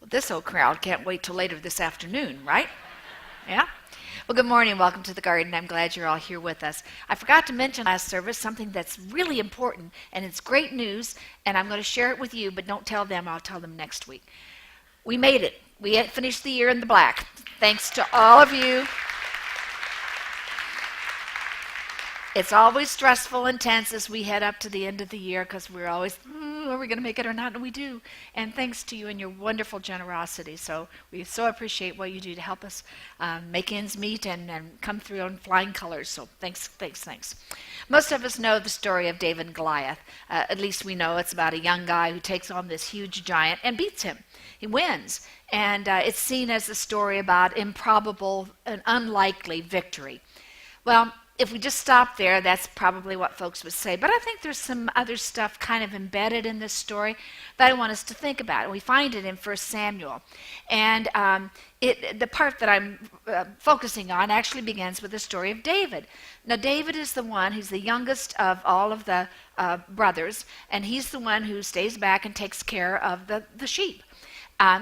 Well, this old crowd can't wait till later this afternoon, right? Yeah? Well, good morning. Welcome to the garden. I'm glad you're all here with us. I forgot to mention last service something that's really important, and it's great news, and I'm going to share it with you, but don't tell them. I'll tell them next week. We made it. We had finished the year in the black. Thanks to all of you. It's always stressful and tense as we head up to the end of the year because we're always, are we going to make it or not? And we do. And thanks to you and your wonderful generosity. So we so appreciate what you do to help us make ends meet and come through on flying colors. So thanks. Most of us know the story of David and Goliath. At least we know it's about a young guy who takes on this huge giant and beats him. He wins. And it's seen as a story about improbable and unlikely victory. Well, if we just stop there, that's probably what folks would say. But I think there's some other stuff kind of embedded in this story that I want us to think about. We find it in 1 Samuel. And the part that I'm focusing on actually begins with the story of David. Now, David is the one who's the youngest of all of the brothers, and he's the one who stays back and takes care of the sheep.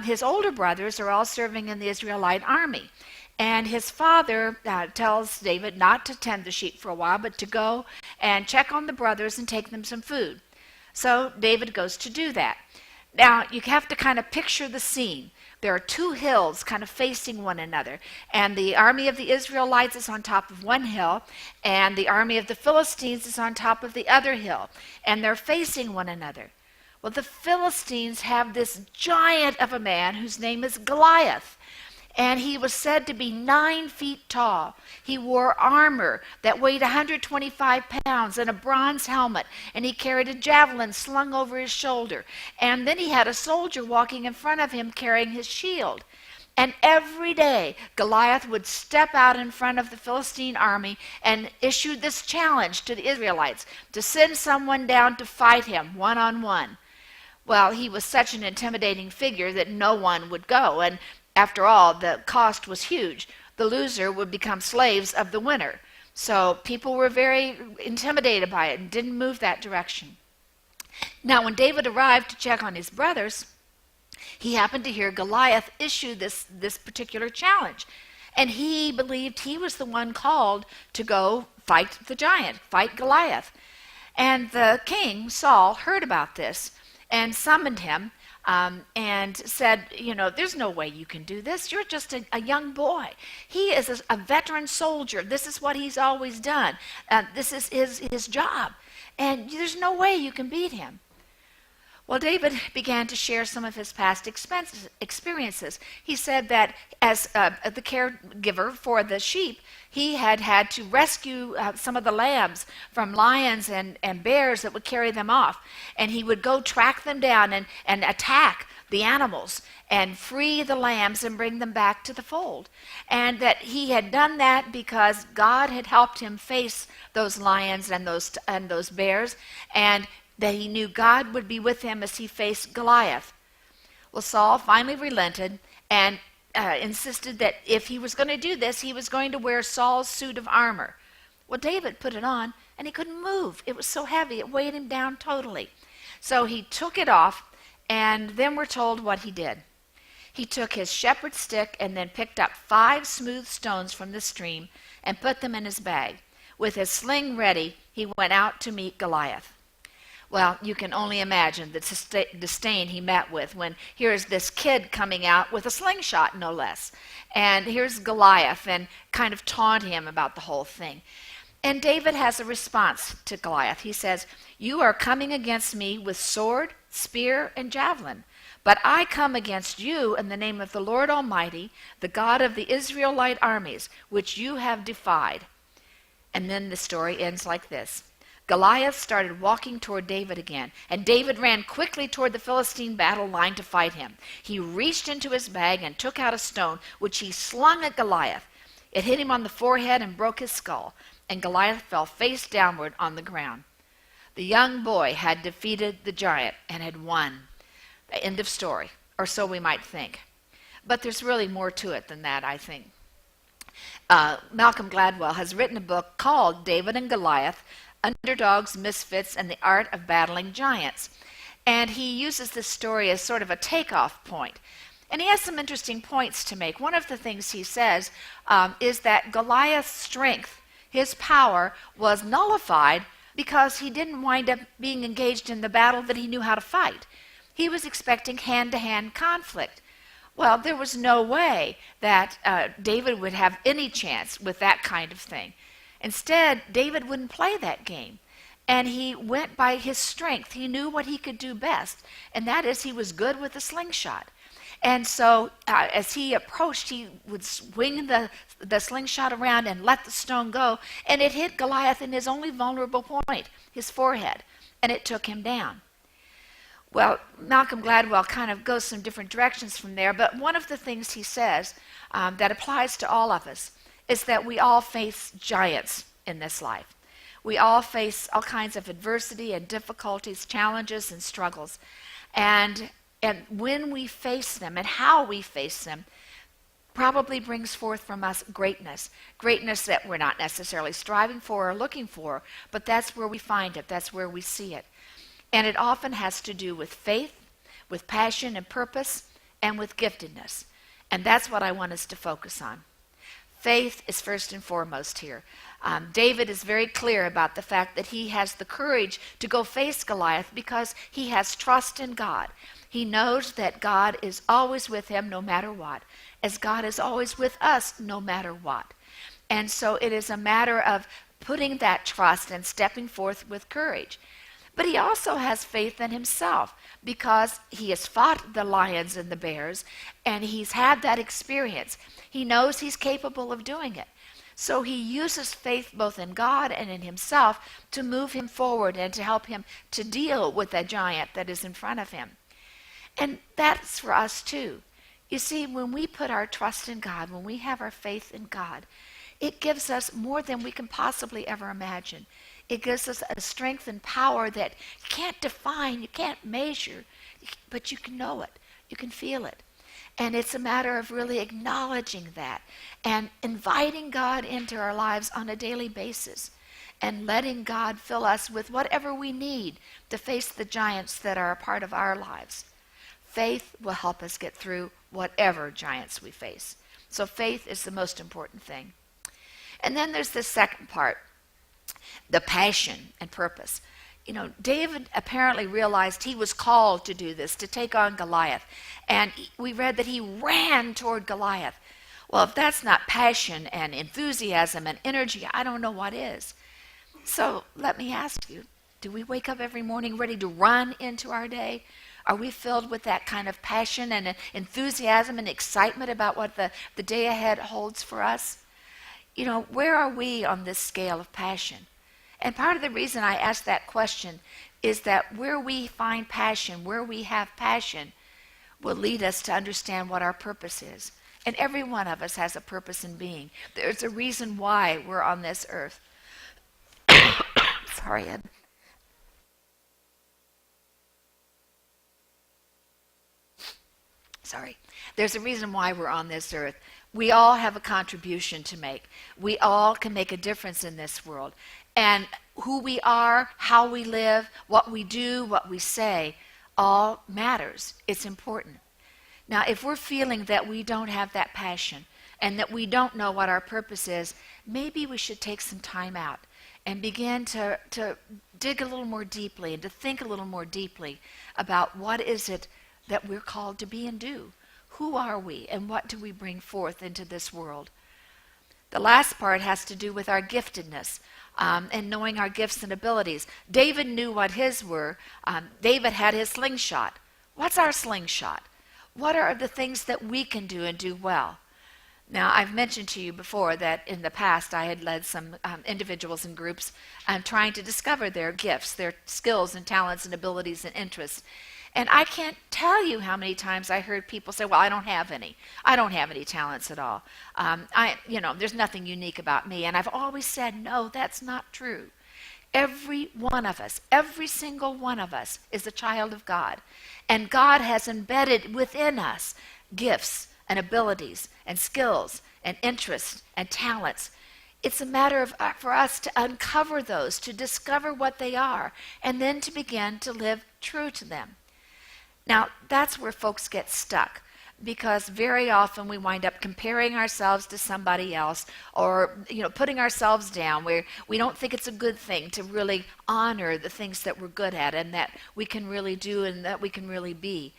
His older brothers are all serving in the Israelite army. And his father tells David not to tend the sheep for a while, but to go and check on the brothers and take them some food. So David goes to do that. Now, you have to kind of picture the scene. There are two hills kind of facing one another. And the army of the Israelites is on top of one hill, and the army of the Philistines is on top of the other hill. And they're facing one another. Well, the Philistines have this giant of a man whose name is Goliath. And he was said to be 9 feet tall. He wore armor that weighed 125 pounds and a bronze helmet. And he carried a javelin slung over his shoulder. And then he had a soldier walking in front of him carrying his shield. And every day, Goliath would step out in front of the Philistine army and issue this challenge to the Israelites to send someone down to fight him one-on-one. Well, he was such an intimidating figure that no one would go. And after all, the cost was huge. The loser would become slaves of the winner. So people were very intimidated by it and didn't move that direction. Now, when David arrived to check on his brothers, he happened to hear Goliath issue this particular challenge. And he believed he was the one called to go fight the giant, fight Goliath. And the king, Saul, heard about this and summoned him. And said, there's no way you can do this. You're just a young boy. He is a veteran soldier. This is what he's always done. This is his job. And there's no way you can beat him. Well, David began to share some of his past experiences. He said that as the caregiver for the sheep, he had to rescue some of the lambs from lions and bears that would carry them off. And he would go track them down and attack the animals and free the lambs and bring them back to the fold. And that he had done that because God had helped him face those lions and those bears, and that he knew God would be with him as he faced Goliath. Well, Saul finally relented and insisted that if he was going to do this, he was going to wear Saul's suit of armor. Well, David put it on, and he couldn't move. It was so heavy, it weighed him down totally. So he took it off, and then we're told what he did. He took his shepherd's stick and then picked up 5 smooth stones from the stream and put them in his bag. With his sling ready, he went out to meet Goliath. Well, you can only imagine the disdain he met with when here's this kid coming out with a slingshot, no less. And here's Goliath and kind of taunt him about the whole thing. And David has a response to Goliath. He says, "You are coming against me with sword, spear, and javelin. But I come against you in the name of the Lord Almighty, the God of the Israelite armies, which you have defied." And then the story ends like this. Goliath started walking toward David again, and David ran quickly toward the Philistine battle line to fight him. He reached into his bag and took out a stone, which he slung at Goliath. It hit him on the forehead and broke his skull, and Goliath fell face downward on the ground. The young boy had defeated the giant and had won. The end of story, or so we might think. But there's really more to it than that, I think. Malcolm Gladwell has written a book called David and Goliath, Underdogs, Misfits, and the Art of Battling Giants. And he uses this story as sort of a takeoff point. And he has some interesting points to make. One of the things he says is that Goliath's strength, his power, was nullified because he didn't wind up being engaged in the battle that he knew how to fight. He was expecting hand-to-hand conflict. Well, there was no way that David would have any chance with that kind of thing. Instead, David wouldn't play that game. And he went by his strength. He knew what he could do best, and that is he was good with a slingshot. And so as he approached, he would swing the slingshot around and let the stone go, and it hit Goliath in his only vulnerable point, his forehead, and it took him down. Well, Malcolm Gladwell kind of goes some different directions from there, but one of the things he says that applies to all of us is that we all face giants in this life. We all face all kinds of adversity and difficulties, challenges and struggles. And when we face them and how we face them probably brings forth from us greatness. Greatness that we're not necessarily striving for or looking for, but that's where we find it. That's where we see it. And it often has to do with faith, with passion and purpose, and with giftedness. And that's what I want us to focus on. Faith is first and foremost here. David is very clear about the fact that he has the courage to go face Goliath because he has trust in God. He knows that God is always with him no matter what, as God is always with us no matter what. And so it is a matter of putting that trust and stepping forth with courage. But he also has faith in himself because he has fought the lions and the bears, and he's had that experience. He knows he's capable of doing it. So he uses faith both in God and in himself to move him forward and to help him to deal with that giant that is in front of him. And that's for us too. You see, when we put our trust in God, when we have our faith in God, it gives us more than we can possibly ever imagine. It gives us a strength and power that you can't define, you can't measure, but you can know it, you can feel it. And it's a matter of really acknowledging that and inviting God into our lives on a daily basis and letting God fill us with whatever we need to face the giants that are a part of our lives. Faith will help us get through whatever giants we face. So faith is the most important thing. And then there's the second part, the passion and purpose. You know, David apparently realized he was called to do this, to take on Goliath. And we read that he ran toward Goliath. Well, if that's not passion and enthusiasm and energy, I don't know what is. So let me ask you, do we wake up every morning ready to run into our day? Are we filled with that kind of passion and enthusiasm and excitement about what the day ahead holds for us? You know, where are we on this scale of passion? And part of the reason I ask that question is that where we find passion, where we have passion, will lead us to understand what our purpose is. And every one of us has a purpose in being. There's a reason why we're on this earth. Sorry, Ed. Sorry. There's a reason why we're on this earth. We all have a contribution to make. We all can make a difference in this world. And who we are, how we live, what we do, what we say, all matters. It's important. Now, if we're feeling that we don't have that passion and that we don't know what our purpose is, maybe we should take some time out and begin to dig a little more deeply and to think a little more deeply about what is it that we're called to be and do. Who are we and what do we bring forth into this world? The last part has to do with our giftedness and knowing our gifts and abilities. David knew what his were. David had his slingshot. What's our slingshot? What are the things that we can do and do well? Now, I've mentioned to you before that in the past I had led some individuals and groups trying to discover their gifts, their skills and talents and abilities and interests. And I can't tell you how many times I heard people say, well, I don't have any. I don't have any talents at all. There's nothing unique about me. And I've always said, no, that's not true. Every one of us, every single one of us is a child of God. And God has embedded within us gifts and abilities and skills and interests and talents. It's a matter of for us to uncover those, to discover what they are, and then to begin to live true to them. Now, that's where folks get stuck. because very often we wind up comparing ourselves to somebody else, or putting ourselves down, where we don't think it's a good thing to really honor the things that we're good at and that we can really do and that we can really be.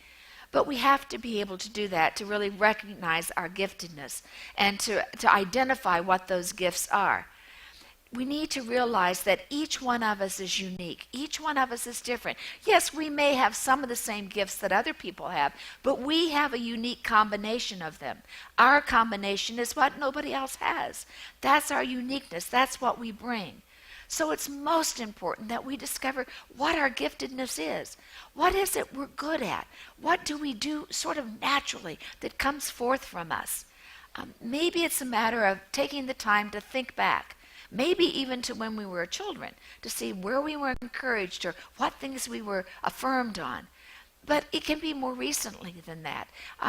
But we have to be able to do that, to really recognize our giftedness and to identify what those gifts are. We need to realize that each one of us is unique. Each one of us is different. Yes, we may have some of the same gifts that other people have, but we have a unique combination of them. Our combination is what nobody else has. That's our uniqueness. That's what we bring. So it's most important that we discover what our giftedness is. What is it we're good at? What do we do sort of naturally that comes forth from us? Maybe it's a matter of taking the time to think back. Maybe even to when we were children, to see where we were encouraged or what things we were affirmed on. But it can be more recently than that.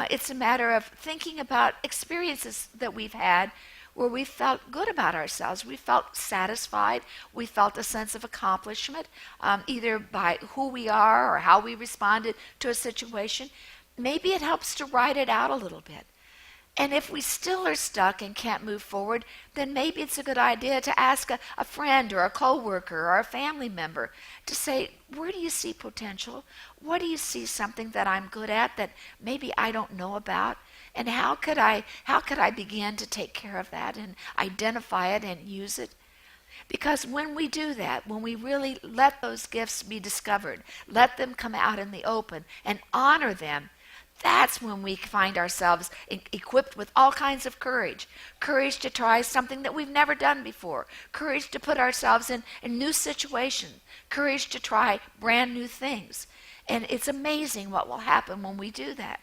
It's a matter of thinking about experiences that we've had where we felt good about ourselves. We felt satisfied. We felt a sense of accomplishment, either by who we are or how we responded to a situation. Maybe it helps to write it out a little bit. And if we still are stuck and can't move forward, then maybe it's a good idea to ask a friend or a coworker or a family member to say, where do you see potential? What do you see something that I'm good at that maybe I don't know about? And how could I begin to take care of that and identify it and use it? Because when we do that, when we really let those gifts be discovered, let them come out in the open and honor them, that's when we find ourselves equipped with all kinds of courage. Courage to try something that we've never done before. Courage to put ourselves in new situations. Courage to try brand new things. And it's amazing what will happen when we do that.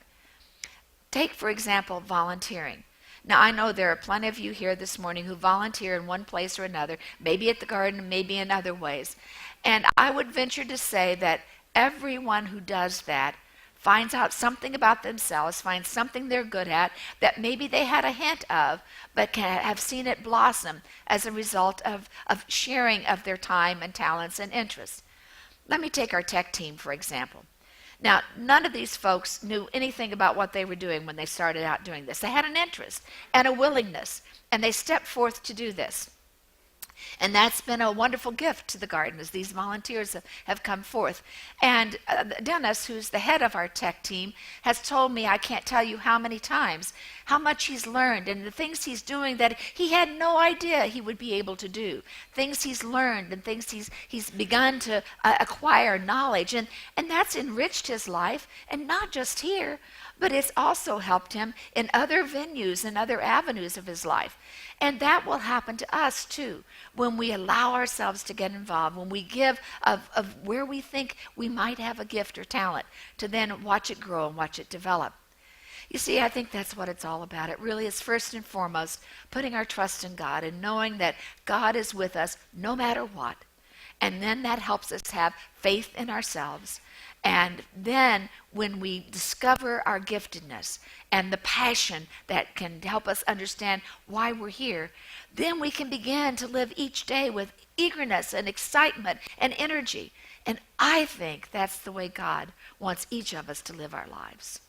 Take, for example, volunteering. Now, I know there are plenty of you here this morning who volunteer in one place or another, maybe at the garden, maybe in other ways. And I would venture to say that everyone who does that finds out something about themselves, finds something they're good at that maybe they had a hint of, but have seen it blossom as a result of sharing of their time and talents and interests. Let me take our tech team, for example. Now, none of these folks knew anything about what they were doing when they started out doing this. They had an interest and a willingness, and they stepped forth to do this. And that's been a wonderful gift to the garden as these volunteers have come forth. And Dennis, who's the head of our tech team, has told me, I can't tell you how many times, how much he's learned and the things he's doing that he had no idea he would be able to do. Things he's learned and things he's begun to acquire knowledge. And that's enriched his life, and not just here, but it's also helped him in other venues and other avenues of his life. And that will happen to us too, when we allow ourselves to get involved, when we give of where we think we might have a gift or talent, to then watch it grow and watch it develop. You see, I think that's what it's all about. It really is first and foremost putting our trust in God and knowing that God is with us no matter what. And then that helps us have faith in ourselves. And then when we discover our giftedness and the passion that can help us understand why we're here, then we can begin to live each day with eagerness and excitement and energy. And I think that's the way God wants each of us to live our lives.